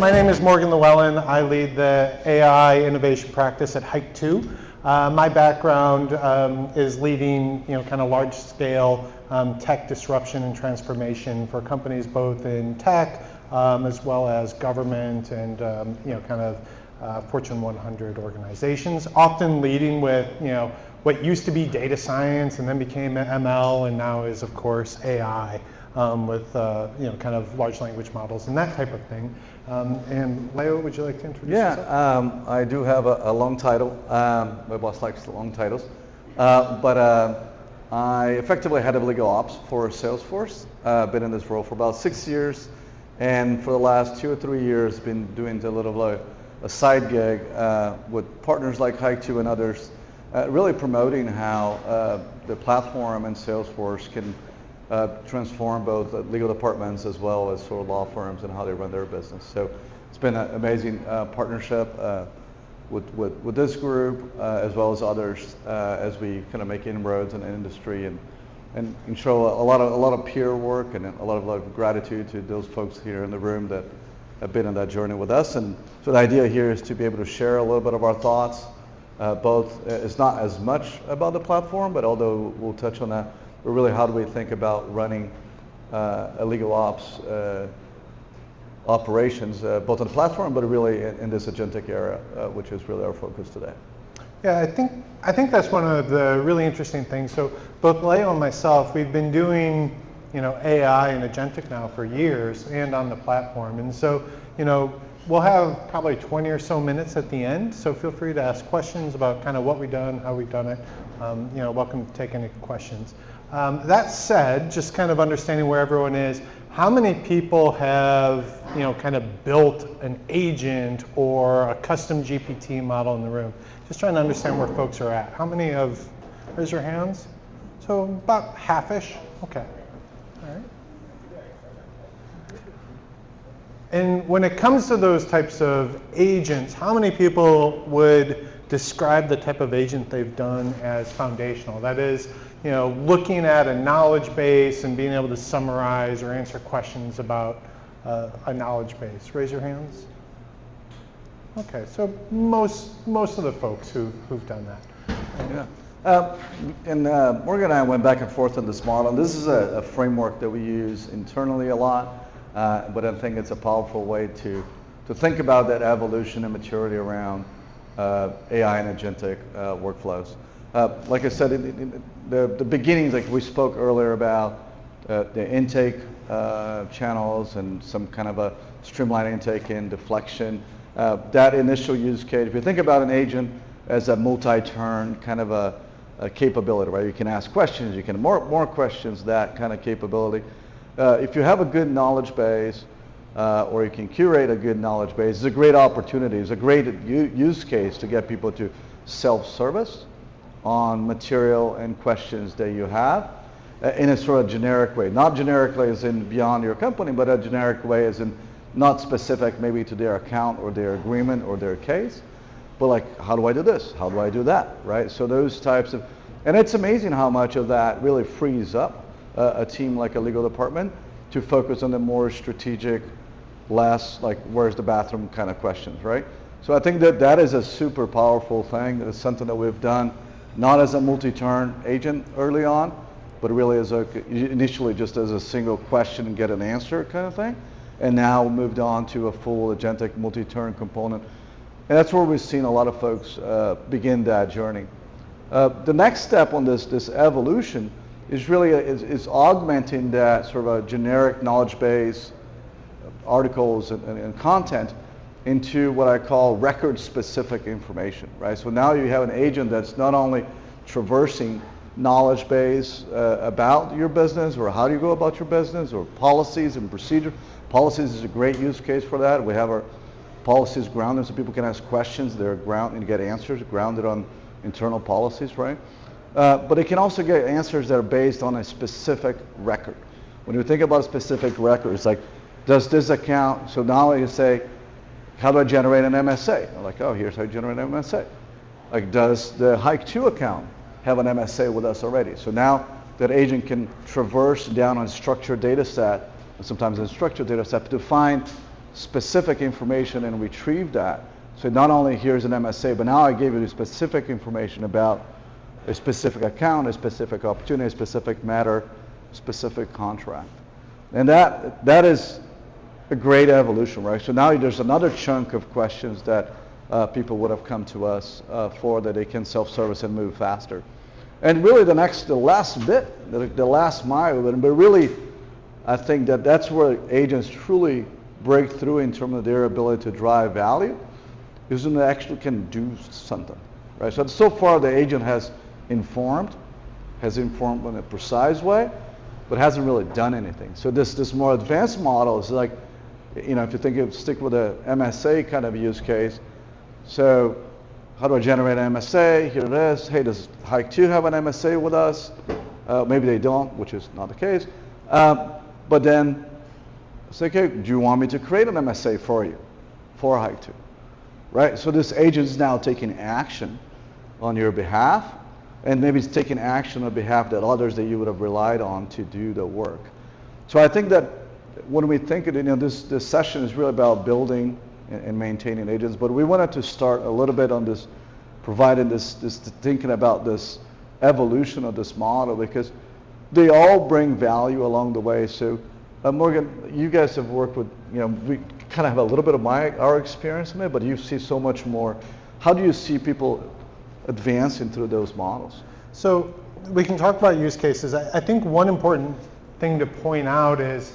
my name is Morgan Llewellyn. I lead the AI innovation practice at HIKE2. My background is leading, kind of large-scale tech disruption and transformation for companies both in tech as well as government and kind of Fortune 100 organizations. Often leading with what used to be data science and then became ML and now is of course AI. With kind of large language models and that type of thing. And Leo, would you like to introduce yourself? I do have a long title. My boss likes long titles. But I effectively head of legal ops for Salesforce. Been in this role for about 6 years, and for the last 2 or 3 years been doing a little of a side gig with partners like HIKE2 and others, really promoting how the platform and Salesforce can transform both legal departments as well as sort of law firms and how they run their business. So it's been an amazing partnership with this group as well as others as we kind of make inroads in the industry and show a lot of peer work and a lot of gratitude to those folks here in the room that have been on that journey with us. And so the idea here is to be able to share a little bit of our thoughts. Both it's not as much about the platform, but although we'll touch on that. But really, how do we think about running a legal ops operations, both on the platform, but really in this agentic era, which is really our focus today. Yeah, I think that's one of the really interesting things. So both Leo and myself, we've been doing AI and agentic now for years and on the platform. And so we'll have probably 20 or so minutes at the end. So feel free to ask questions about kind of what we've done, how we've done it. Welcome to take any questions. That said, just kind of understanding where everyone is, how many people have kind of built an agent or a custom GPT model in the room? Just trying to understand where folks are at. How many have, raise your hands? So about half-ish, okay. All right. And when it comes to those types of agents, how many people would describe the type of agent they've done as foundational? That is, looking at a knowledge base and being able to summarize or answer questions about a knowledge base. Raise your hands. Okay, so most of the folks who've done that. Yeah. Morgan and I went back and forth on this model. And this is a framework that we use internally a lot, but I think it's a powerful way to think about that evolution and maturity around AI and agentic workflows. Like I said, in the beginnings, like we spoke earlier about the intake channels and some kind of a streamlined intake and deflection. That initial use case, if you think about an agent as a multi-turn kind of a capability, right? You can ask questions, you can more questions, that kind of capability. If you have a good knowledge base, or you can curate a good knowledge base, it's a great opportunity. It's a great use case to get people to self-service on material and questions that you have in a sort of generic way. Not generically as in beyond your company, but a generic way as in not specific maybe to their account or their agreement or their case, but like, how do I do this? How do I do that, right? So those types of, and it's amazing how much of that really frees up a team like a legal department to focus on the more strategic, less like where's the bathroom kind of questions, right? So I think that is a super powerful thing. That is something that we've done not as a multi-turn agent early on, but really as initially just as a single question and get an answer kind of thing, and now moved on to a full agentic multi-turn component. And that's where we've seen a lot of folks begin that journey. The next step on this evolution is really is augmenting that sort of a generic knowledge base, articles and content into what I call record-specific information, right? So now you have an agent that's not only traversing knowledge base about your business or how do you go about your business or policies and procedure. Policies is a great use case for that. We have our policies grounded so people can ask questions. They're grounded and get answers grounded on internal policies, right? But it can also get answers that are based on a specific record. When you think about a specific record, it's like, does this account, so now you say, how do I generate an MSA? I'm like, oh, here's how you generate an MSA. Like, does the HIKE2 account have an MSA with us already? So now that agent can traverse down on structured data set, and sometimes a structured data set, to find specific information and retrieve that. So not only here's an MSA, but now I gave you specific information about a specific account, a specific opportunity, a specific matter, specific contract. And that is a great evolution, right? So now there's another chunk of questions that people would have come to us for that they can self-service and move faster. And really the last bit, the last mile, but really I think that's where agents truly break through in terms of their ability to drive value, is when they actually can do something, right? So far the agent has informed in a precise way, but hasn't really done anything. So this more advanced model is like, if you stick with a MSA kind of use case, so how do I generate an MSA? Here it is. Hey, does HIKE2 have an MSA with us? Maybe they don't, which is not the case. But then say, okay, do you want me to create an MSA for you, for HIKE2? Right? So this agent is now taking action on your behalf, and maybe it's taking action on behalf that others that you would have relied on to do the work. So I think that when we think of this session is really about building and maintaining agents, but we wanted to start a little bit on this, providing this thinking about this evolution of this model, because they all bring value along the way. So Morgan, you guys have worked with, we kind of have a little bit of our experience in it, but you see so much more. How do you see people advancing through those models? So we can talk about use cases. I think one important thing to point out is,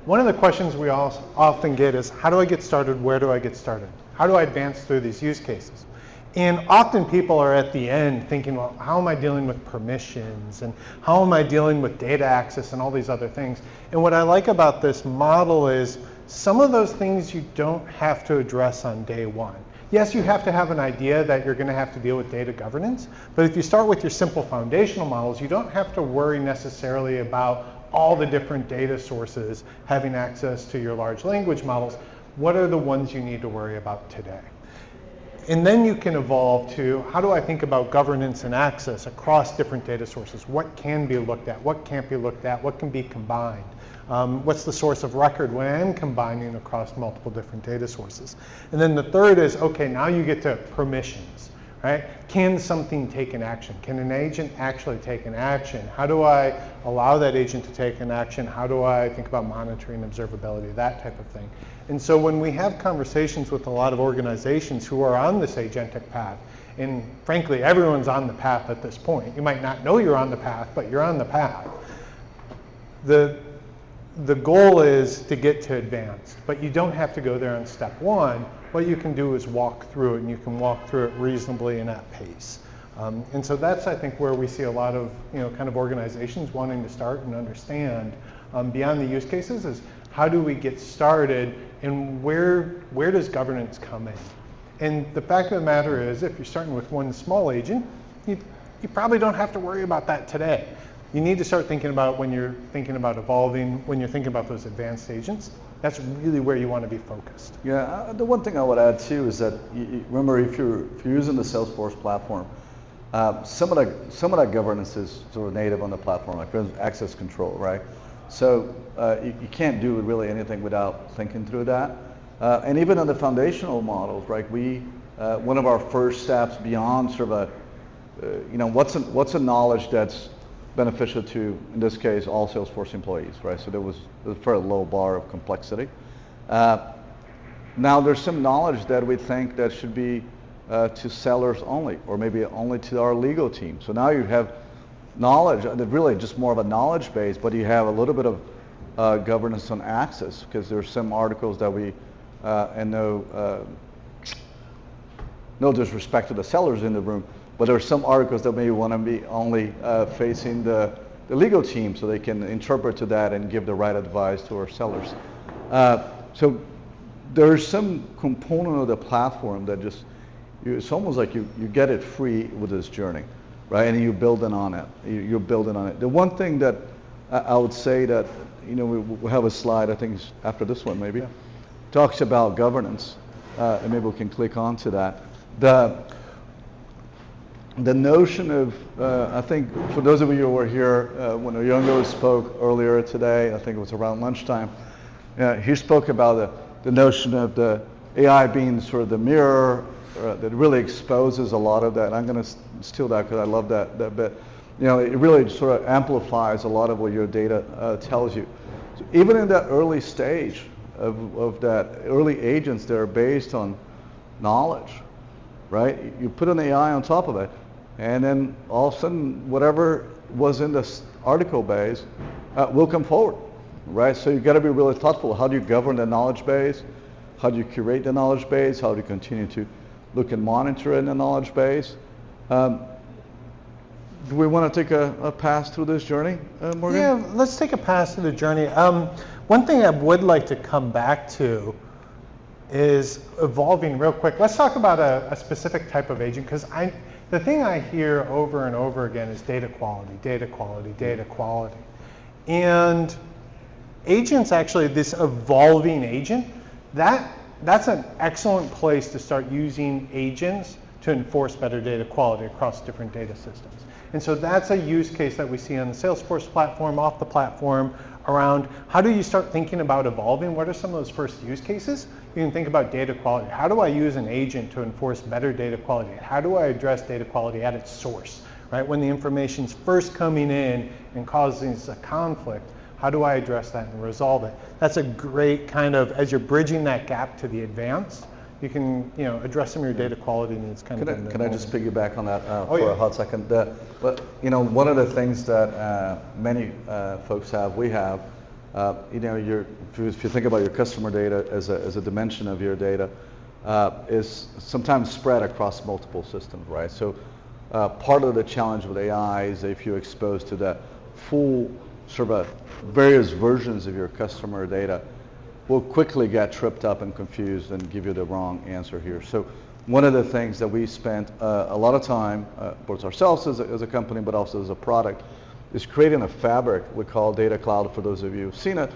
one of the questions we often get is, how do I get started? Where do I get started? How do I advance through these use cases? And often people are at the end thinking, well, how am I dealing with permissions? And how am I dealing with data access and all these other things? And what I like about this model is some of those things you don't have to address on day one. Yes, you have to have an idea that you're going to have to deal with data governance, but if you start with your simple foundational models, you don't have to worry necessarily about all the different data sources having access to your large language models. What are the ones you need to worry about today? And then you can evolve to, how do I think about governance and access across different data sources? What can be looked at? What can't be looked at? What can be combined? What's the source of record when I'm combining across multiple different data sources? And then the third is, okay, now you get to permissions, right? Can something take an action? Can an agent actually take an action? How do I allow that agent to take an action? How do I think about monitoring, observability, that type of thing? And so when we have conversations with a lot of organizations who are on this agentic path, and frankly, everyone's on the path at this point. You might not know you're on the path, but you're on the path. The goal is to get to advanced, but you don't have to go there on step one. What you can do is walk through it, and you can walk through it reasonably and at pace. And so that's, I think, where we see a lot of kind of organizations wanting to start and understand beyond the use cases is, how do we get started, and where does governance come in? And the fact of the matter is, if you're starting with one small agent, you probably don't have to worry about that today. You need to start thinking about when you're thinking about evolving, when you're thinking about those advanced agents. That's really where you want to be focused. Yeah, the one thing I would add too is that remember, if you're using the Salesforce platform, some of that governance is sort of native on the platform, like access control, right? So you can't do really anything without thinking through that. And even on the foundational models, right? One of our first steps beyond sort of what's a knowledge that's beneficial to, in this case, all Salesforce employees, right? So there was a very low bar of complexity. Now there's some knowledge that we think that should be to sellers only, or maybe only to our legal team. So now you have knowledge, really just more of a knowledge base, but you have a little bit of governance on access, because there's some articles that we, and no disrespect to the sellers in the room, but there are some articles that maybe want to be only facing the legal team, so they can interpret to that and give the right advice to our sellers. So there's some component of the platform that just, it's almost like you get it free with this journey, right? And you're building on it. You're building on it. The one thing that I would say that, we have a slide, I think it's after this one maybe, talks about governance, and maybe we can click on to that. The notion of, I think for those of you who were here when Oyungo spoke earlier today, I think it was around lunchtime, he spoke about the notion of the AI being sort of the mirror that really exposes a lot of that. And I'm going to steal that because I love that bit. You know, it really sort of amplifies a lot of what your data tells you. So even in that early stage of that early agents that are based on knowledge, right? You put an AI on top of it, and then all of a sudden, whatever was in this article base will come forward, right? So you've got to be really thoughtful. How do you govern the knowledge base? How do you curate the knowledge base? How do you continue to look and monitor in the knowledge base? Do we want to take a pass through this journey, Morgan? Yeah, let's take a pass through the journey. One thing I would like to come back to is evolving real quick. Let's talk about a specific type of agent, because the thing I hear over and over again is data quality, data quality, data quality. And agents, actually, this evolving agent, that's an excellent place to start using agents to enforce better data quality across different data systems. And so that's a use case that we see on the Salesforce platform, off the platform, around how do you start thinking about evolving? What are some of those first use cases? You can think about data quality. How do I use an agent to enforce better data quality? How do I address data quality at its source, right? When the information's first coming in and causing a conflict, how do I address that and resolve it? That's a great kind of, as you're bridging that gap to the advanced, you can, address some of your data quality needs. Can I just piggyback on that for a hot second? But one of the things that many folks have, we have, if you think about your customer data as a dimension of your data, is sometimes spread across multiple systems, right? So part of the challenge with AI is if you're exposed to the full sort of various versions of your customer data, will quickly get tripped up and confused and give you the wrong answer here. So one of the things that we spent a lot of time, both ourselves as a company, but also as a product, is creating a fabric we call Data Cloud. For those of you who've seen it,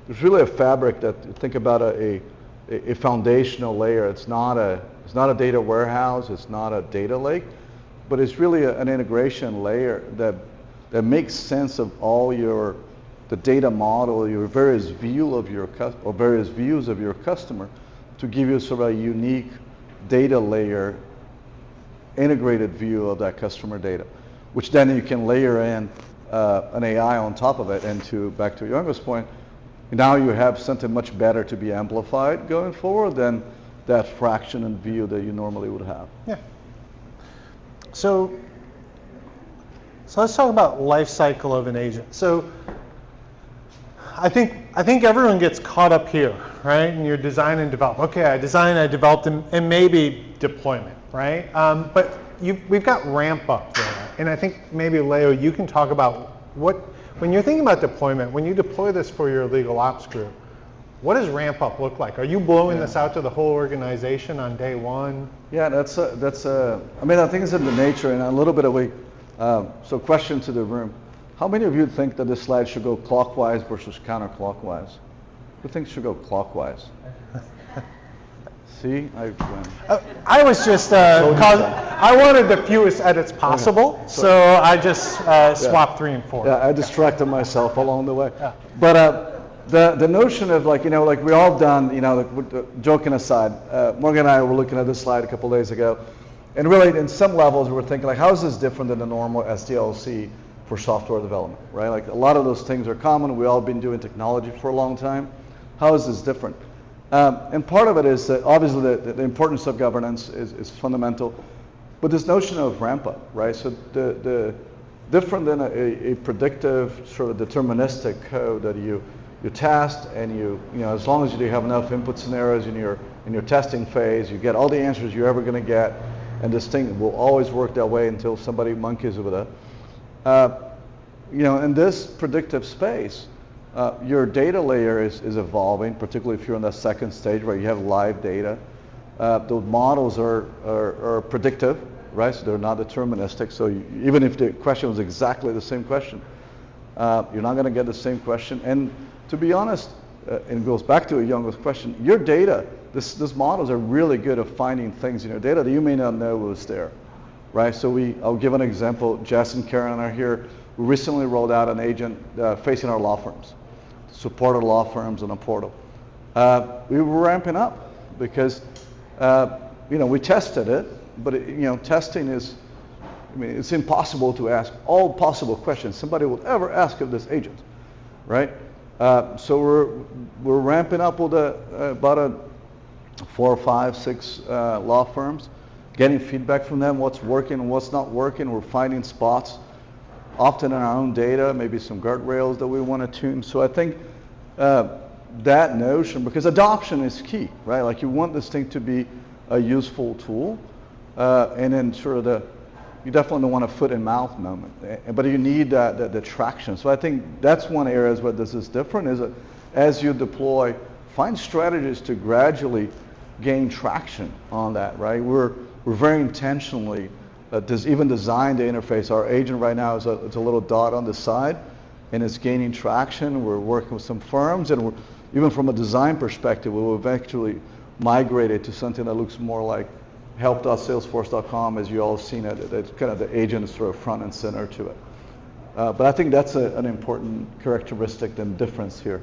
it's really a fabric that, think about a foundational layer. It's not a data warehouse, it's not a data lake, but it's really an integration layer that makes sense of all the data model, your various views of your customer, to give you sort of a unique data layer, integrated view of that customer data, which then you can layer in an AI on top of it. And back to Young's point, now you have something much better to be amplified going forward than that fraction and view that you normally would have. Yeah. So let's talk about life cycle of an agent. So I think everyone gets caught up here, right? And you're design and develop. Okay, I developed, and maybe deployment, right? But we've got ramp up there. And I think maybe, Leo, you can talk about when you're thinking about deployment, when you deploy this for your legal ops group, what does ramp up look like? Are you blowing this out to the whole organization on day one? Yeah, I think it's in the nature and a little bit of so question to the room. How many of you think that this slide should go clockwise versus counterclockwise? Who thinks it should go clockwise? See, I win. I was just, I wanted the fewest edits possible, so I just swapped 3 and 4. Yeah, I distracted myself along the way. Yeah. But the notion of like we all done, joking aside, Morgan and I were looking at this slide a couple days ago, and really in some levels we were thinking like, how is this different than the normal SDLC for software development, right? Like a lot of those things are common. We've all been doing technology for a long time. How is this different? And part of it is that obviously the importance of governance is fundamental, but this notion of ramp up, right? So the different than a predictive sort of deterministic code that you test and you as long as you have enough input scenarios in your testing phase, you get all the answers you're ever going to get, and this thing will always work that way until somebody monkeys with it. In this predictive space, your data layer is evolving, particularly if you're in the second stage where you have live data. Those models are predictive, right? So they're not deterministic. So even if the question was exactly the same question, you're not going to get the same question. And to be honest, and it goes back to a Young's question, your data, these models are really good at finding things in your data that you may not know was there. Right, so I'll give an example. Jess and Karen are here. We recently rolled out an agent facing our law firms, support our law firms on a portal. we were ramping up because we tested it, but testing is, it's impossible to ask all possible questions somebody will ever ask of this agent, right? So we're ramping up with about 4, 5, 6 law firms, getting feedback from them, what's working and what's not working. We're finding spots, often in our own data, maybe some guardrails that we want to tune. So I think that notion, because adoption is key, right? Like, you want this thing to be a useful tool, and then sort of you definitely don't want a foot and mouth moment, but you need the traction. So I think that's one area where this is different, is that as you deploy, find strategies to gradually gain traction on that, right? We're very intentionally even designed the interface. Our agent right now is it's a little dot on the side, and it's gaining traction. We're working with some firms, and even from a design perspective, we'll eventually migrate it to something that looks more like help.salesforce.com, as you all have seen it. It's kind of the agent is sort of front and center to it. But I think that's an important characteristic and difference here.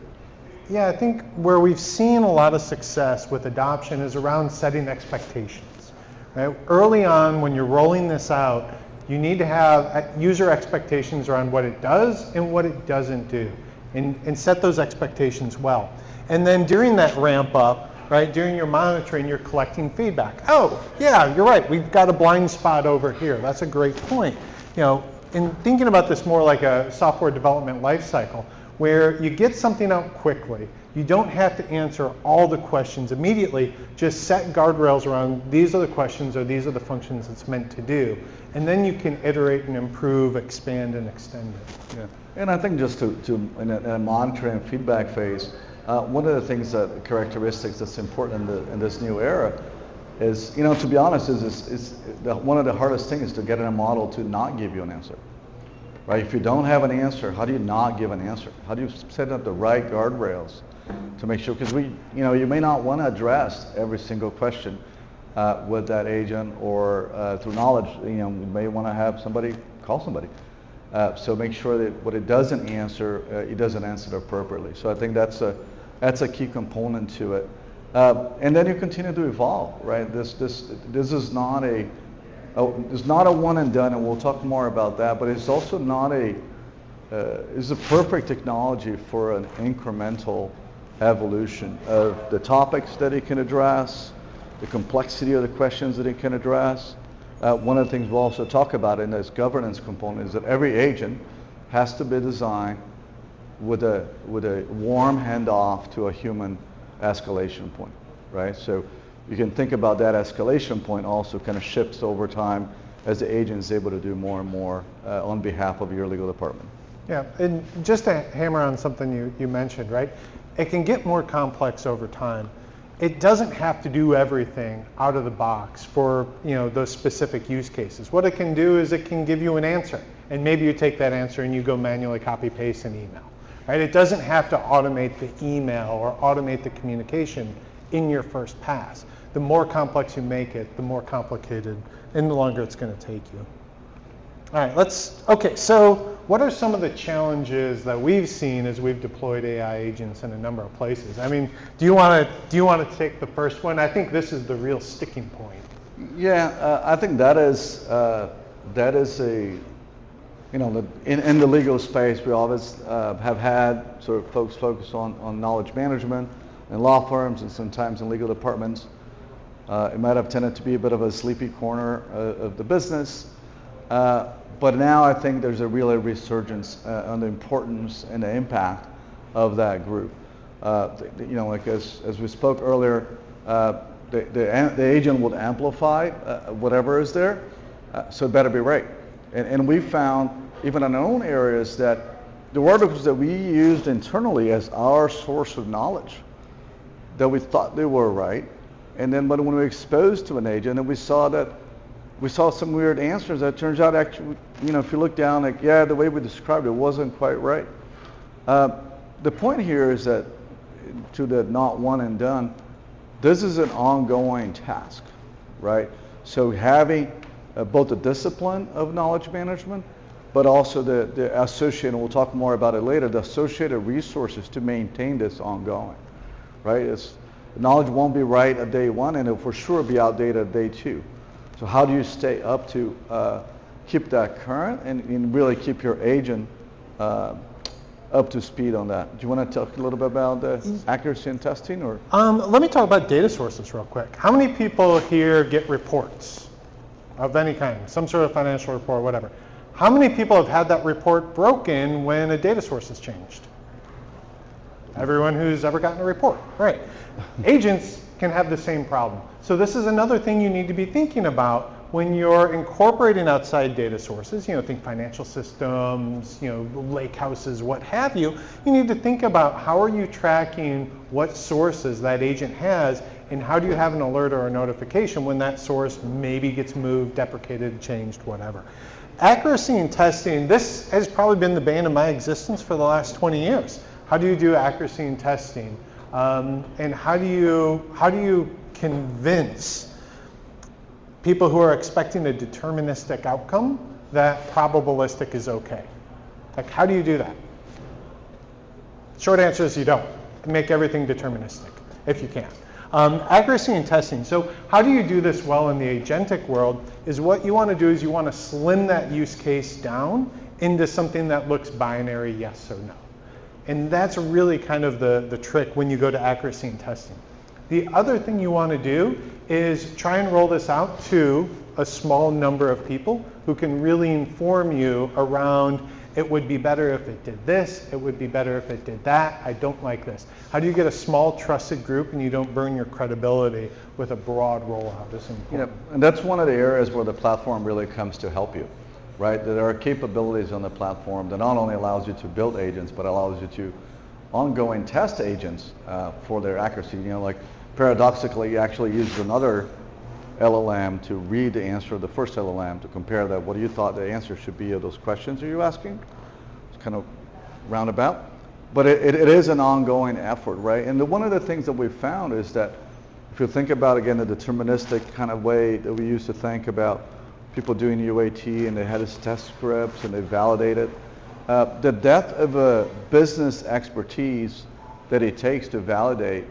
Yeah, I think where we've seen a lot of success with adoption is around setting expectations. Right? Early on, when you're rolling this out, you need to have user expectations around what it does and what it doesn't do, and set those expectations well. And then during that ramp up, right, during your monitoring, you're collecting feedback. Oh, yeah, you're right, we've got a blind spot over here. That's a great point. In thinking about this more like a software development lifecycle, where you get something out quickly, you don't have to answer all the questions immediately, just set guardrails around these are the questions or these are the functions it's meant to do. And then you can iterate and improve, expand, and extend it. Yeah. And I think just in a monitoring and feedback phase, one of the things characteristics that's important in this new era is, to be honest, one of the hardest things is to get in a model to not give you an answer. Right? If you don't have an answer, how do you not give an answer? How do you set up the right guardrails to make sure? Because you may not want to address every single question with that agent, or through knowledge, you may want to have somebody call somebody. So make sure that what it doesn't answer, it doesn't answer it appropriately. So I think that's a key component to it. And then you continue to evolve, right? This is not it's not a one and done, and we'll talk more about that, but it's also not it's a perfect technology for an incremental evolution of the topics that it can address, the complexity of the questions that it can address. One of the things we'll also talk about in this governance component is that every agent has to be designed with a warm handoff to a human escalation point, right? So you can think about that escalation point also kind of shifts over time as the agent is able to do more and more on behalf of your legal department. Yeah, and just to hammer on something you mentioned, right? It can get more complex over time. It doesn't have to do everything out of the box for those specific use cases. What it can do is it can give you an answer, and maybe you take that answer and you go manually copy paste an email. Right? It doesn't have to automate the email or automate the communication in your first pass. The more complex you make it, the more complicated and the longer it's going to take you. All right, okay, so what are some of the challenges that we've seen as we've deployed AI agents in a number of places? I mean, do you want to take the first one? I think this is the real sticking point. Yeah, I think that is a, in the legal space, we always have had sort of folks focus on knowledge management in law firms and sometimes in legal departments. It might have tended to be a bit of a sleepy corner of the business. But now I think there's a real resurgence on the importance and the impact of that group. Like as we spoke earlier, the agent would amplify whatever is there, so it better be right. And we found, even in our own areas, that the articles that we used internally as our source of knowledge, that we thought they were right, and then when we were exposed to an agent, and we saw some weird answers that turns out actually, if you look down, like, yeah, the way we described it wasn't quite right. The point here is that, to the not one and done, this is an ongoing task, right? So having both the discipline of knowledge management, but also the associated, we'll talk more about it later, the associated resources to maintain this ongoing, right? Knowledge won't be right at day one, and it'll for sure be outdated at day two. So how do you stay up to keep that current and really keep your agent up to speed on that? Do you want to talk a little bit about the accuracy and testing, or? Let me talk about data sources real quick. How many people here get reports of any kind, some sort of financial report, whatever? How many people have had that report broken when a data source has changed? Everyone who's ever gotten a report, right? Agents can have the same problem. So this is another thing you need to be thinking about when you're incorporating outside data sources. Think financial systems, lake houses, what have you. You need to think about how are you tracking what sources that agent has, and how do you have an alert or a notification when that source maybe gets moved, deprecated, changed, whatever. Accuracy and testing, this has probably been the bane of my existence for the last 20 years. How do you do accuracy and testing? And how do you convince people who are expecting a deterministic outcome that probabilistic is okay? Like, how do you do that? Short answer is you don't. Make everything deterministic if you can. Accuracy and testing. So how do you do this well in the agentic world is what you want to do is you want to slim that use case down into something that looks binary, yes or no. And that's really kind of the trick when you go to accuracy and testing. The other thing you want to do is try and roll this out to a small number of people who can really inform you around, it would be better if it did this, it would be better if it did that, I don't like this. How do you get a small trusted group and you don't burn your credibility with a broad rollout? Is important. And that's one of the areas where the platform really comes to help you, right? There are capabilities on the platform that not only allows you to build agents, but allows you to ongoing test agents for their accuracy. Like paradoxically, you actually use another LLM to read the answer of the first LLM to compare that. What do you thought the answer should be of those questions are you asking? It's kind of roundabout. But it is an ongoing effort, right? And one of the things that we've found is that if you think about, again, the deterministic kind of way that we used to think about people doing UAT and they had this test scripts and they validated, the depth of a business expertise that it takes to validate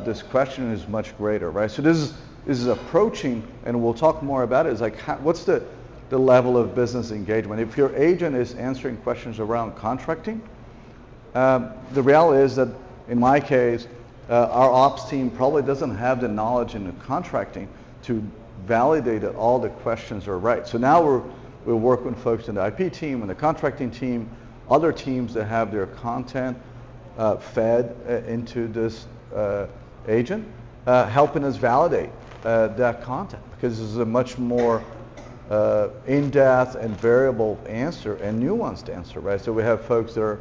this question is much greater, right? So this is approaching, and we'll talk more about it, is like what's the level of business engagement? If your agent is answering questions around contracting, the reality is that in my case, our ops team probably doesn't have the knowledge in the contracting to validate that all the questions are right. So now we're working with folks in the IP team and the contracting team, other teams that have their content fed into this agent, helping us validate that content, because this is a much more in-depth and variable answer and nuanced answer, right? So we have folks that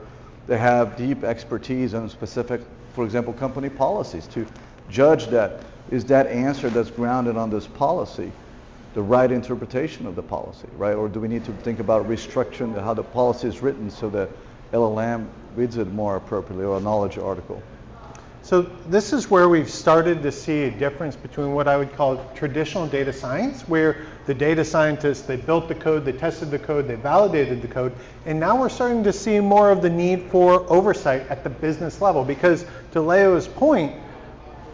have deep expertise on specific, for example, company policies to judge that, is that answer that's grounded on this policy the right interpretation of the policy, right? Or do we need to think about restructuring how the policy is written so that LLM reads it more appropriately, or a knowledge article? So this is where we've started to see a difference between what I would call traditional data science, where the data scientists, they built the code, they tested the code, they validated the code, and now we're starting to see more of the need for oversight at the business level, because to Leo's point,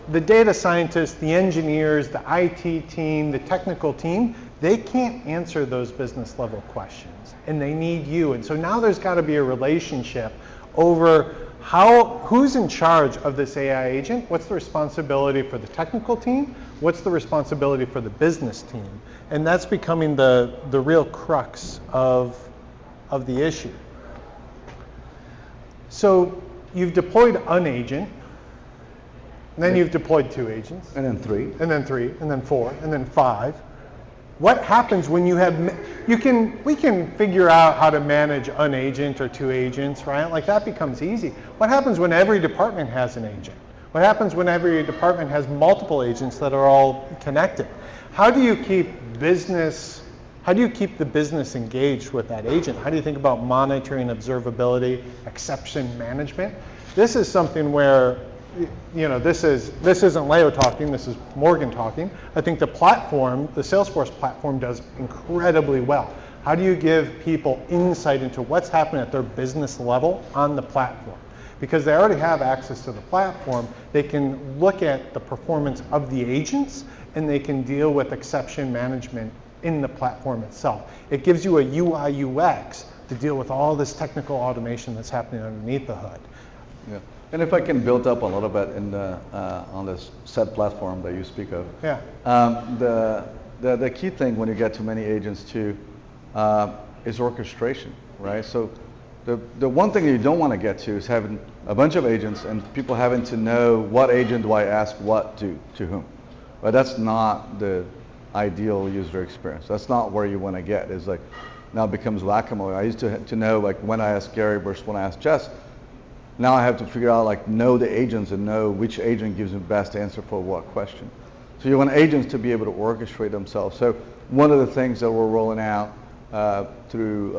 the data scientists, the engineers, the IT team, the technical team, they can't answer those business level questions, and they need you. And so now there's got to be a relationship over who's in charge of this AI agent, what's the responsibility for the technical team, what's the responsibility for the business team, and that's becoming the real crux of the issue. So you've deployed an agent, and then you've deployed 2 agents. And then 3. And then 3, and then 4, and then 5. What happens when you have, we can figure out how to manage an agent or 2 agents, right? Like that becomes easy. What happens when every department has an agent? What happens when every department has multiple agents that are all connected? How do you keep the business engaged with that agent? How do you think about monitoring, observability, exception management? This is something where, this isn't Leo talking, this is Morgan talking. I think the platform, the Salesforce platform, does incredibly well. How do you give people insight into what's happening at their business level on the platform? because they already have access to the platform. They can look at the performance of the agents, and they can deal with exception management in the platform itself. It gives you a UI UX to deal with all this technical automation that's happening underneath the hood. Yeah. And if I can build up a little bit in the, on this set platform that you speak of. Yeah. The key thing when you get to many agents too is orchestration, right? So the one thing you don't want to get to is having a bunch of agents and people having to know what agent do I ask what to whom. But that's not the ideal user experience. That's not where you want to get. It's like now it becomes whack-a-mole. I used to know like when I ask Gary versus when I ask Jess. Now I have to figure out like know the agents and know which agent gives the best answer for what question. So you want agents to be able to orchestrate themselves. So one of the things that we're rolling out through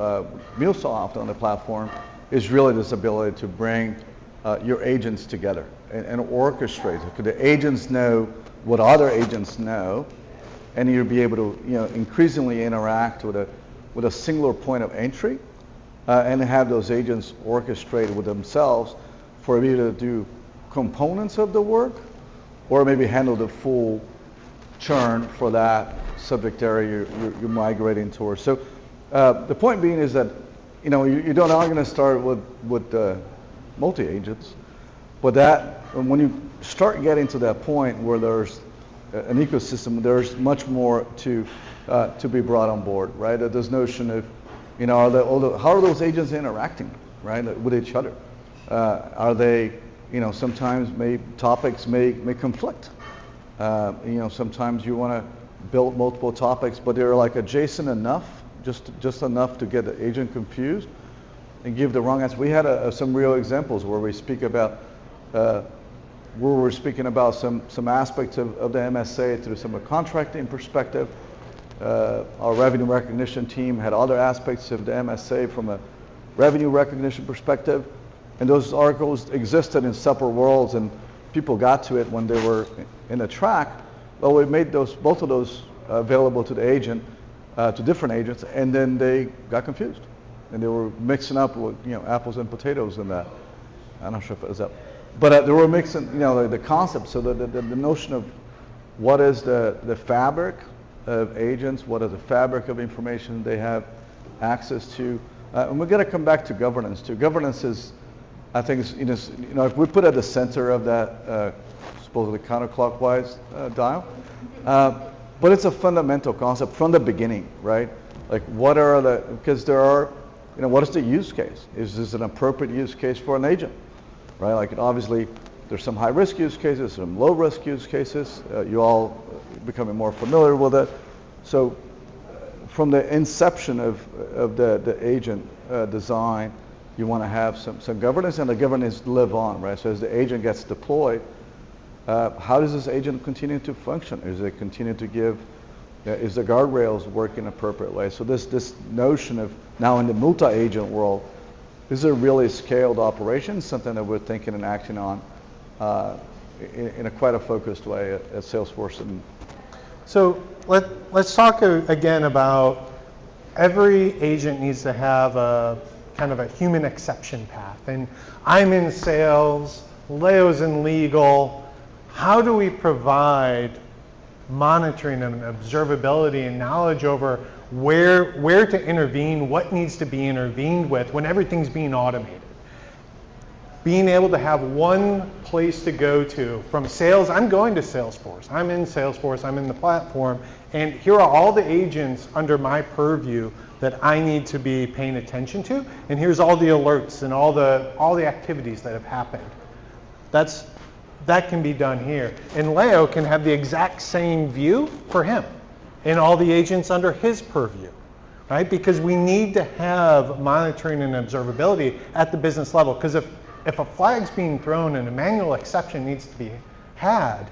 MuleSoft on the platform is really this ability to bring your agents together and orchestrate it. Because the agents know what other agents know, and you'll be able to increasingly interact with a singular point of entry, and have those agents orchestrate with themselves for you to do components of the work, or maybe handle the full churn for that subject area you're migrating towards. So the point being is that you don't are going to start with multi-agents, but that when you start getting to that point where there's an ecosystem, there's much more to be brought on board, right? This notion of how are those agents interacting, right, with each other? Are they, sometimes topics may conflict. Sometimes you want to build multiple topics, but they're like adjacent enough, just enough to get the agent confused and give the wrong answer. We had some real examples where we speak about, some aspects of the MSA through some contracting perspective. Our revenue recognition team had other aspects of the MSA from a revenue recognition perspective, and those articles existed in separate worlds, and people got to it when they were in a track. Well, we made both of those available to the agent, to different agents, and then they got confused, and they were mixing up with apples and potatoes in that. I'm not sure if it was that, but they were mixing the concept. So the notion of what is the fabric of agents, what is the fabric of information they have access to, and we're going to come back to governance too. Governance is, I think, if we put at the center of that supposedly counterclockwise dial, but it's a fundamental concept from the beginning, right? Like because there are, what is the use case? Is this an appropriate use case for an agent, right? Like obviously there's some high risk use cases, some low risk use cases. You all becoming more familiar with it. So from the inception of the agent design, you want to have some governance, and the governance live on, right? So as the agent gets deployed, how does this agent continue to function? Is it continue to give, is the guardrails working appropriate way? So this notion of now in the multi-agent world, this is a really scaled operation, something that we're thinking and acting on in a quite a focused way at Salesforce. And so let's talk again about every agent needs to have a kind of a human exception path. And I'm in sales, Leo's in legal. How do we provide monitoring and observability and knowledge over where to intervene, what needs to be intervened with when everything's being automated? Being able to have one place to go to from sales, I'm going to Salesforce. I'm in Salesforce, I'm in the platform, and here are all the agents under my purview that I need to be paying attention to, and here's all the alerts and all the activities that have happened. That can be done here. And Leo can have the exact same view for him and all the agents under his purview, right? Because we need to have monitoring and observability at the business level, because if a flag's being thrown and a manual exception needs to be had,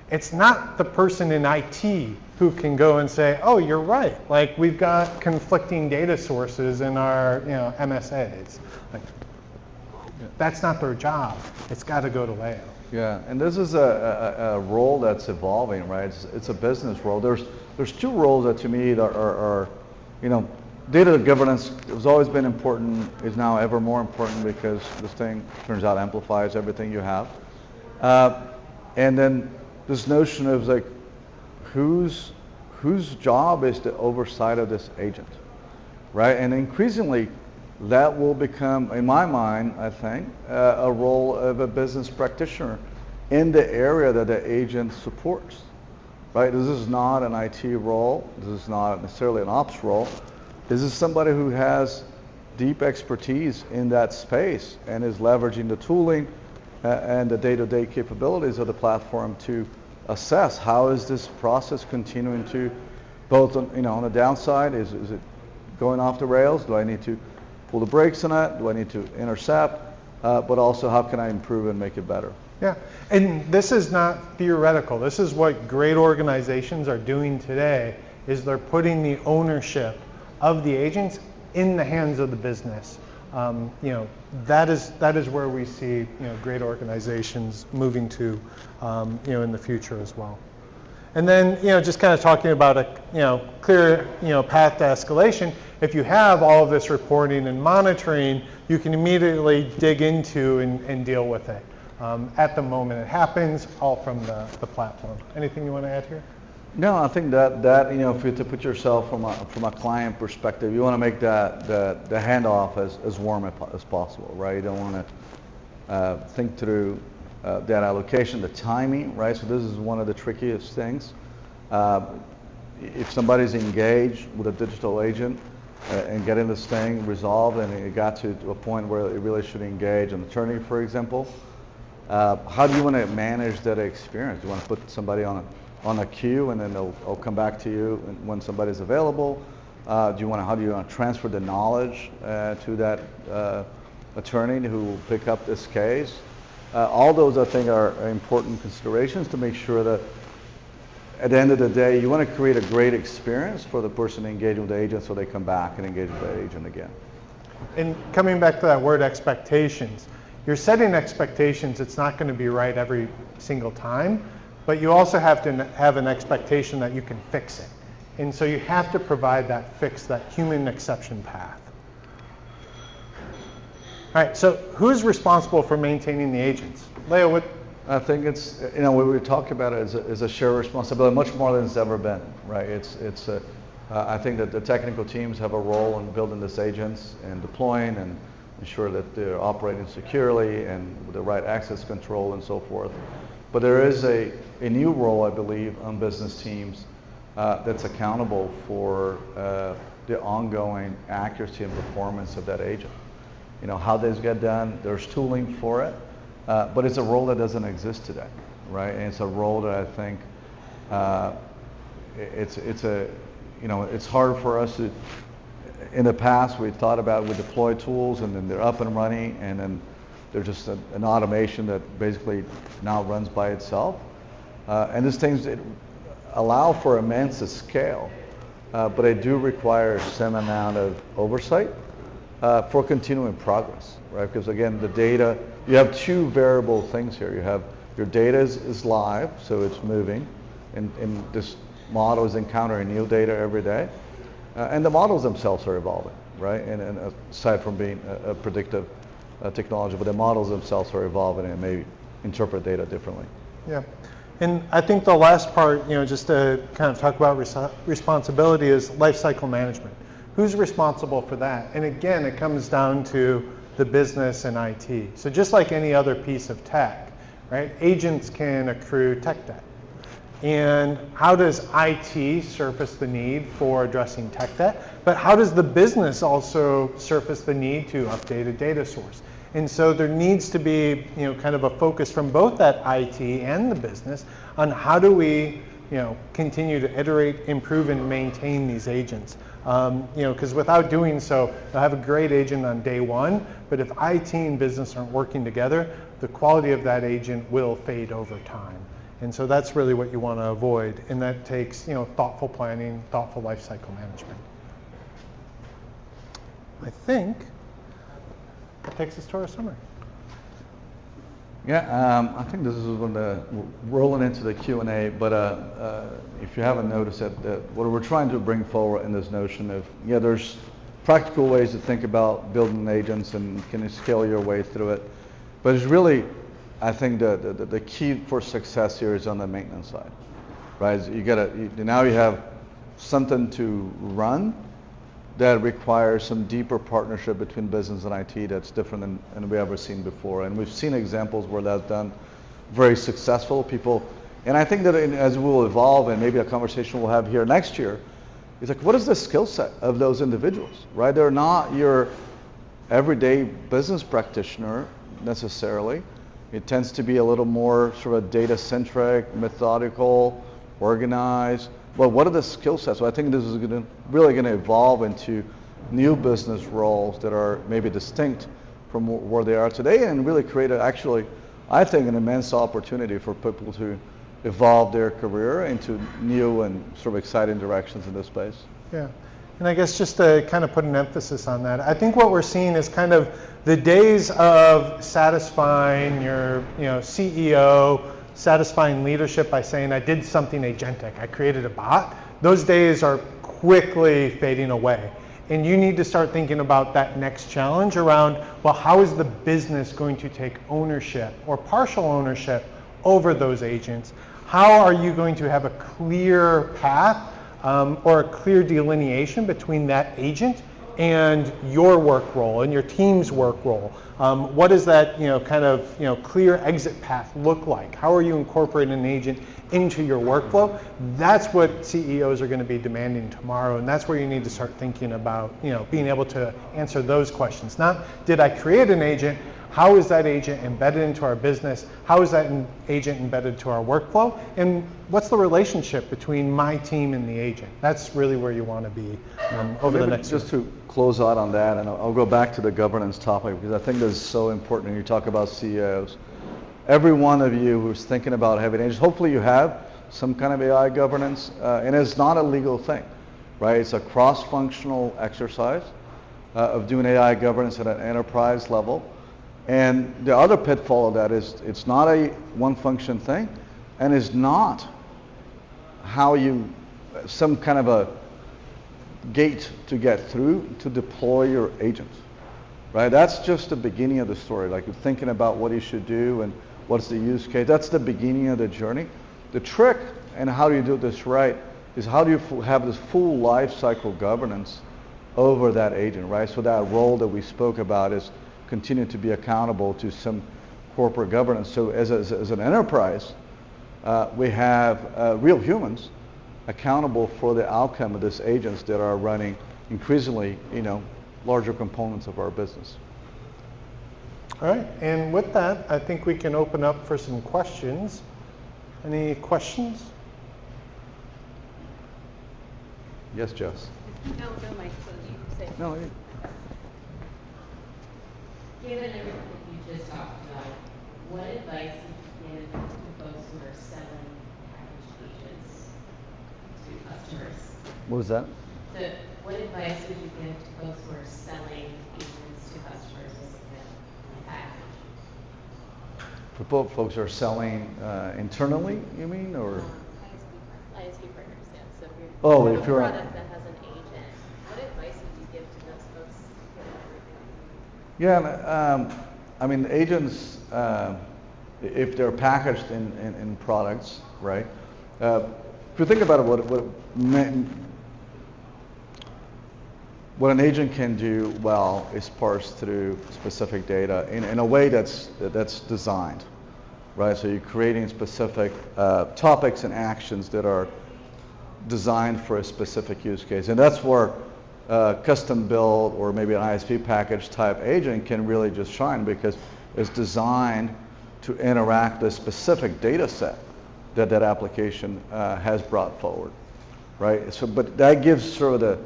it's not the person in IT who can go and say, oh, you're right. Like, we've got conflicting data sources in our MSAs. Like, that's not their job. It's got to go to Leo. Yeah, and this is a role that's evolving, right? It's a business role. There's two roles that to me are data governance has always been important, is now ever more important because this thing turns out amplifies everything you have. And then this notion of like, whose job is the oversight of this agent, right? And increasingly, that will become, in my mind, I think, a role of a business practitioner in the area that the agent supports, right? This is not an IT role. This is not necessarily an ops role. This is somebody who has deep expertise in that space and is leveraging the tooling and the day-to-day capabilities of the platform to assess how is this process continuing to, both on the downside, is it going off the rails? Do I need to pull the brakes on it? Do I need to intercept? But also, how can I improve and make it better? Yeah, and this is not theoretical. This is what great organizations are doing today, is they're putting the ownership of the agents in the hands of the business. That is where we see great organizations moving to in the future as well. And then just kind of talking about a clear path to escalation. If you have all of this reporting and monitoring, you can immediately dig into and deal with it at the moment it happens, all from the platform. Anything you want to add here? No, I think that if you have to put yourself from a client perspective, you want to make the handoff as warm as possible, right? You don't want to think through that allocation, the timing, right? So this is one of the trickiest things. If somebody's engaged with a digital agent and getting this thing resolved, and it got to a point where it really should engage an attorney, for example, how do you want to manage that experience? Do you want to put somebody on a queue and then they'll come back to you when somebody's available? How do you want to transfer the knowledge to that attorney who will pick up this case? All those, I think, are important considerations to make sure that at the end of the day, you want to create a great experience for the person engaging with the agent so they come back and engage with the agent again. And coming back to that word expectations, you're setting expectations. It's not going to be right every single time, but you also have to have an expectation that you can fix it. And so you have to provide that fix, that human exception path. All right, so who's responsible for maintaining the agents? Leo, what? I think it's, when we talk about it as a shared responsibility, much more than it's ever been, right? I think that the technical teams have a role in building these agents and deploying and ensure that they're operating securely and with the right access control and so forth. But there is a new role, I believe, on business teams that's accountable for the ongoing accuracy and performance of that agent. How these get done, there's tooling for it, but it's a role that doesn't exist today, right? And it's a role that I think it's hard for us to. In the past, we thought about we deploy tools and then they're up and running, and then they're just an automation that basically now runs by itself. And these things allow for immense scale, but they do require some amount of oversight for continuing progress, right? Because again, the data, you have two variable things here. You have your data is live, so it's moving, and this model is encountering new data every day. And the models themselves are evolving, right? And aside from being a predictive technology, but the models themselves are evolving and may interpret data differently. Yeah, and I think the last part, just to kind of talk about responsibility is lifecycle management. Who's responsible for that? And again, it comes down to the business and IT. So just like any other piece of tech, right? Agents can accrue tech debt. And how does IT surface the need for addressing tech debt? But how does the business also surface the need to update a data source? And so there needs to be, kind of a focus from both that IT and the business on how do we, continue to iterate, improve, and maintain these agents. Because without doing so, they'll have a great agent on day one, but if IT and business aren't working together, the quality of that agent will fade over time. And so that's really what you want to avoid, and that takes thoughtful planning, thoughtful life cycle management. I think that takes us to our summary. Yeah, I think this is rolling into the Q&A, but if you haven't noticed it, what we're trying to bring forward in this notion of, there's practical ways to think about building agents and can you scale your way through it. But it's really, I think the key for success here is on the maintenance side, right? Now you have something to run that requires some deeper partnership between business and IT that's different than we've ever seen before. And we've seen examples where that's done very successful. And I think that as we'll evolve, and maybe a conversation we'll have here next year, it's like, what is the skill set of those individuals, right? They're not your everyday business practitioner necessarily. It tends to be a little more sort of data-centric, methodical, organized. But what are the skill sets? So I think this is really going to evolve into new business roles that are maybe distinct from where they are today, and really create I think, an immense opportunity for people to evolve their career into new and sort of exciting directions in this space. Yeah, and I guess just to kind of put an emphasis on that, I think what we're seeing is kind of the days of satisfying your CEO, satisfying leadership by saying, I did something agentic, I created a bot. Those days are quickly fading away. And you need to start thinking about that next challenge around, well, how is the business going to take ownership or partial ownership over those agents? How are you going to have a clear path or a clear delineation between that agent and your work role and your team's work role? What does that clear exit path look like? How are you incorporating an agent into your workflow? That's what CEOs are going to be demanding tomorrow, and that's where you need to start thinking about being able to answer those questions. Not, did I create an agent? How is that agent embedded into our business? How is that agent embedded to our workflow? And what's the relationship between my team and the agent? That's really where you want to be over the next year. Just to close out on that, and I'll go back to the governance topic, because I think this is so important when you talk about CEOs. Every one of you who's thinking about having agents, hopefully you have some kind of AI governance, and it's not a legal thing, right? It's a cross-functional exercise of doing AI governance at an enterprise level. And the other pitfall of that is it's not a one-function thing, and it's not some kind of a gate to get through to deploy your agents, right? That's just the beginning of the story. Like, you're thinking about what you should do and what's the use case. That's the beginning of the journey. The trick, and how do you do this right, is how do you have this full life cycle governance over that agent, right? So that role that we spoke about is continue to be accountable to some corporate governance. So as an enterprise, we have real humans accountable for the outcome of these agents that are running increasingly, larger components of our business. All right, and with that, I think we can open up for some questions. Any questions? Yes, Jess. No, Mike, so you say. No. Given everything that you just talked about, what advice would you give to folks who are selling packaged agents to customers? What was that? So what advice would you give to folks who are selling agents to customers as a package? For folks who are selling internally, you mean, or? ISP partners, yeah. So if you're a product that has an agent, what advice would you give to those folks? Yeah, I mean, agents, if they're packaged in products, right? If you think about it, what an agent can do well is parse through specific data in a way that's designed, right? So you're creating specific topics and actions that are designed for a specific use case, and that's where custom build or maybe an ISP package type agent can really just shine, because it's designed to interact with a specific data set that application has brought forward, right? So, but that gives sort of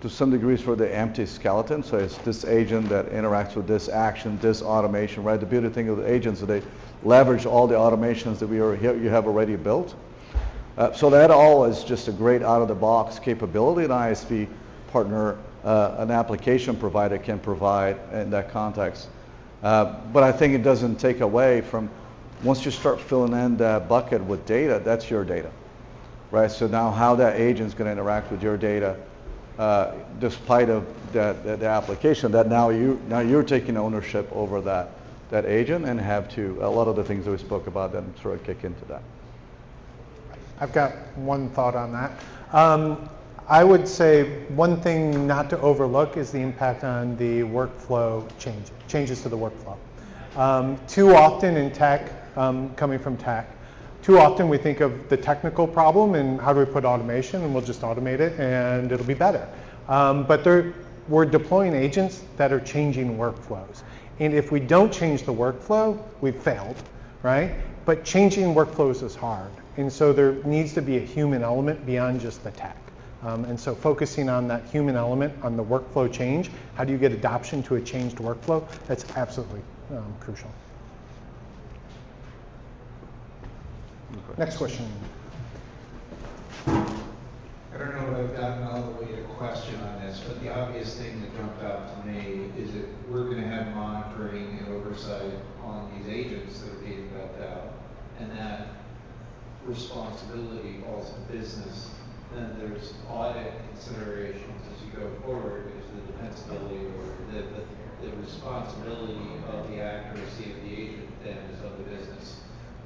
to some degree, sort of the empty skeleton. So it's this agent that interacts with this action, this automation, right? The beauty thing of the agents is they leverage all the automations that you have already built. So that all is just a great out-of-the-box capability an ISP partner, an application provider can provide in that context. But I think it doesn't take away from, once you start filling in that bucket with data, that's your data, right? So now how that agent's going to interact with your data despite of the application, that now you're taking ownership over that agent and have to, a lot of the things that we spoke about then sort of kick into that. I've got one thought on that. I would say one thing not to overlook is the impact on the workflow changes to the workflow. Too often in tech, coming from tech, too often we think of the technical problem and how do we put automation, and we'll just automate it and it'll be better. But we're deploying agents that are changing workflows. And if we don't change the workflow, we've failed, right? But changing workflows is hard. And so there needs to be a human element beyond just the tech. And so focusing on that human element, on the workflow change, how do you get adoption to a changed workflow? That's absolutely crucial. Next question. I don't know if I've gotten all the way to question on this, but the obvious thing that jumped out to me is that we're going to have monitoring and oversight on these agents that are being built out, and that responsibility falls to business. Then there's audit considerations as you go forward, is the defensibility or the responsibility of the accuracy of the agent then is of the business.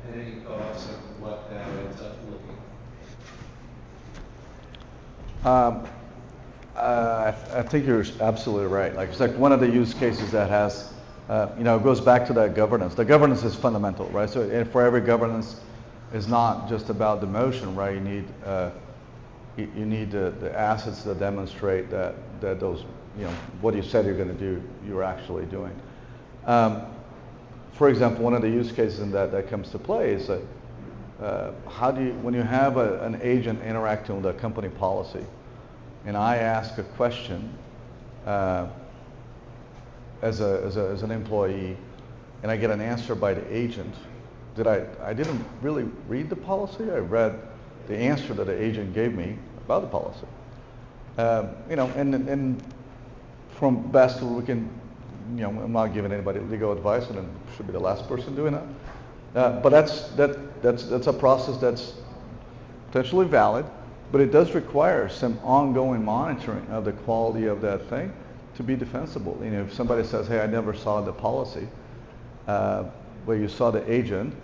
And any thoughts of what that ends up looking like? I think you're absolutely right. Like it's like one of the use cases that has, it goes back to that governance. The governance is fundamental, right? So for every governance, is not just about the motion, right? You need the assets that demonstrate that those, what you said you're going to do, you're actually doing. For example, one of the use cases in that comes to play is that when you have an agent interacting with a company policy, and I ask a question as an employee, and I get an answer by the agent, I didn't really read the policy. I read the answer that the agent gave me about the policy. And from best we can, I'm not giving anybody legal advice, and I should be the last person doing that. But that's a process that's potentially valid, but it does require some ongoing monitoring of the quality of that thing to be defensible. If somebody says, "Hey, I never saw the policy," well, you saw the agent,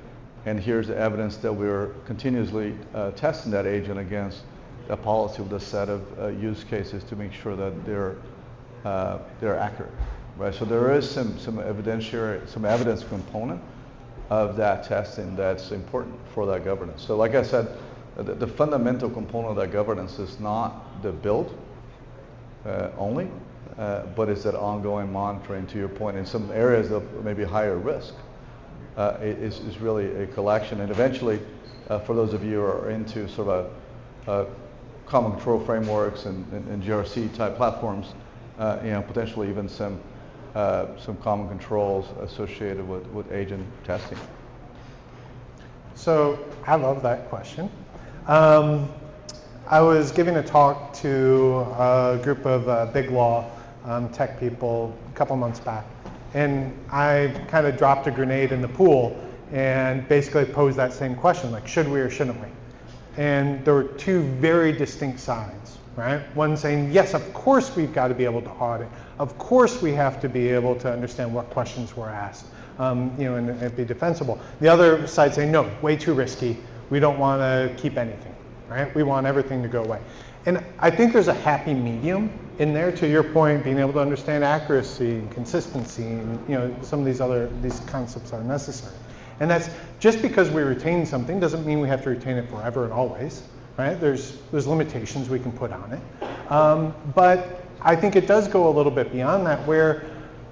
and here's the evidence that we're continuously testing that agent against a policy with a set of use cases to make sure that they're accurate, right? So there is some evidence component of that testing that's important for that governance. So like I said, the fundamental component of that governance is not the build only, but it's that ongoing monitoring, to your point, in some areas of maybe higher risk. Is really a collection, and eventually, for those of you who are into sort of common control frameworks and GRC type platforms, potentially even some common controls associated with agent testing. So I love that question. I was giving a talk to a group of big law tech people a couple months back. And I kind of dropped a grenade in the pool and basically posed that same question, like, should we or shouldn't we? And there were two very distinct sides, right? One saying, yes, of course we've got to be able to audit. Of course we have to be able to understand what questions were asked, and be defensible. The other side saying, no, way too risky. We don't want to keep anything, right? We want everything to go away. And I think there's a happy medium in there, to your point, being able to understand accuracy and consistency, and some of these concepts are necessary. And that's just because we retain something doesn't mean we have to retain it forever and always, right? There's limitations we can put on it. But I think it does go a little bit beyond that, where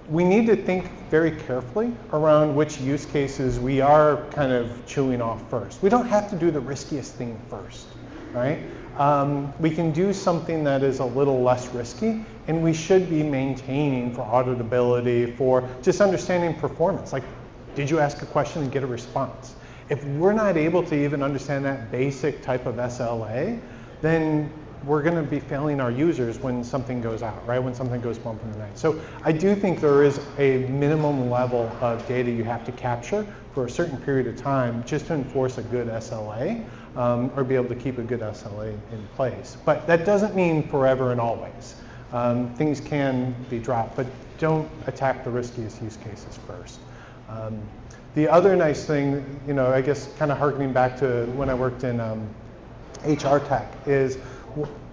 we need to think very carefully around which use cases we are kind of chewing off first. We don't have to do the riskiest thing first, right? We can do something that is a little less risky, and we should be maintaining for auditability, for just understanding performance. Like, did you ask a question and get a response? If we're not able to even understand that basic type of SLA, then we're going to be failing our users when something goes out, right? When something goes bump in the night. So I do think there is a minimum level of data you have to capture for a certain period of time just to enforce a good SLA or be able to keep a good SLA in place. But that doesn't mean forever and always. Things can be dropped, but don't attack the riskiest use cases first. The other nice thing, you know, I guess kind of harkening back to when I worked in HR tech is,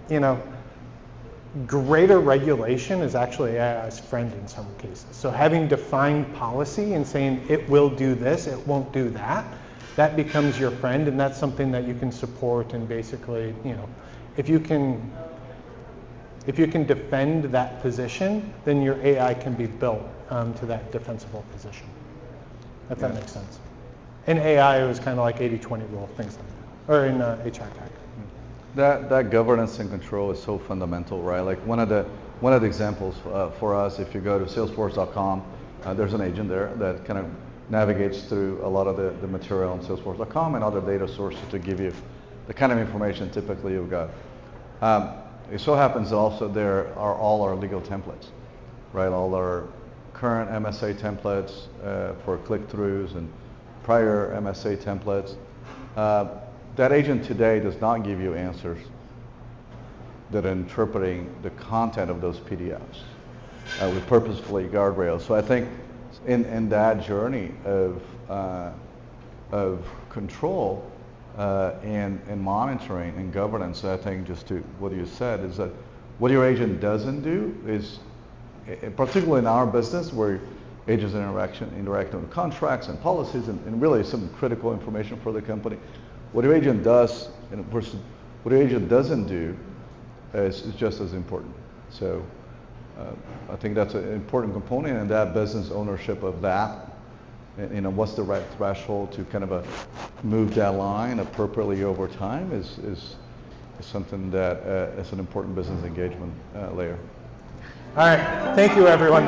you know, greater regulation is actually AI's friend in some cases. So having defined policy and saying it will do this, it won't do that, that becomes your friend, and that's something that you can support. And basically, you know, if you can defend that position, then your AI can be built to that defensible position, if that makes sense. In AI, it was kind of like 80-20 rule, things like that, or in HR tech. That governance and control is so fundamental, right? Like one of the examples for us, if you go to Salesforce.com, there's an agent there that kind of navigates through a lot of the material on Salesforce.com and other data sources to give you the kind of information typically you've got. It so happens also there are all our legal templates, right? All our current MSA templates for click-throughs and prior MSA templates. That agent today does not give you answers that are interpreting the content of those PDFs with purposefully guardrails. So I think in that journey of control and monitoring and governance, I think just to what you said is that what your agent doesn't do is, particularly in our business where agents interacting with contracts and policies and really some critical information for the company, what your agent does and what your agent doesn't do is just as important. So I think that's an important component, and that business ownership of that, you know, what's the right threshold to kind of move that line appropriately over time is something that is an important business engagement layer. All right, thank you everyone.